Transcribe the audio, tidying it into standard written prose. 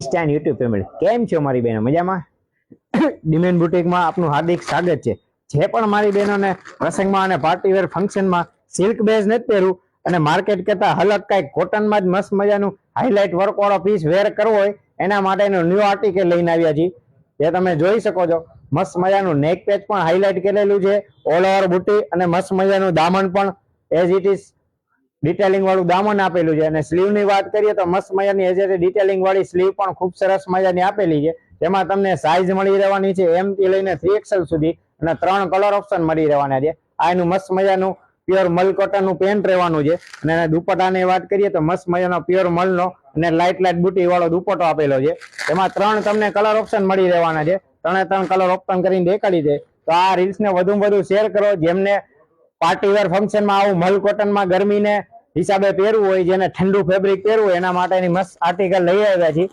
Stand YouTube family કેમ છો મારી બહેનો મજામાં? ડિમેન બુટીકમાં આપનું હાર્દિક સ્વાગત છે. જે પણ મારી બહેનોને પ્રસંગમાં અને પાર્ટીવેર ફંક્શનમાં સિલ્ક બેઝ નથી પહેરવું અને માર્કેટ કરતા હલક કાંઈક કોટનમાં જ મસ્ત મજાનું હાઇલાઇટ વર્ક વાળો પીસ વેર કરવો હોય એના માટેનું ન્યૂ આર્ટિકલ લઈને આવ્યા છીએ. જે તમે જોઈ શકો છો મસ્ત મજાનું નેક પેચ પણ હાઇલાઇટ કરેલું છે, ઓલ ઓવર બુટી અને મસ્ત મજાનું દામન પણ એઝ ઇટ ઇઝ ડિટેલિંગ વાળું દામન આપેલું છે. અને સ્લીવ ની વાત કરીએ તો મસ્ત મજાની એઝ ડિટેલિંગ વાળી સ્લીવ પણ ખૂબ સરસ મજાની આપેલી છે. જેમાં તમને સાઈઝ મળી રહેવાની છે M થી લઈને 3XL સુધી અને 3 કલર ઓપ્શન મળી રહેવાના છે. આ એનું મસ્ત મજાનું પ્યોર મલ કોટન નું પેન્ટ રહેવાનું છે. અને દુપટ્ટાની વાત કરીએ તો મસ્ત મજાનો પ્યોર મલનો અને લાઇટ બુટી વાળો દુપટ્ટો આપેલો છે. એમાં 3 તમને કલર ઓપ્શન મળી રહેવાના છે. 3 કલર ઓપ્શન કરીને દેખાડી દે તો આ રીલ્સ ને વધુ શેર કરો. જેમને પાર્ટીવેર ફંક્શનમાં આવું મલ કોટનમાં ગરમીને હિસાબે પહેરવું હોય, જેને ઠંડુ ફેબ્રિક પહેરવું હોય એના માટેની મસ્ત આર્ટિકલ લઈ આવ્યા છીએ.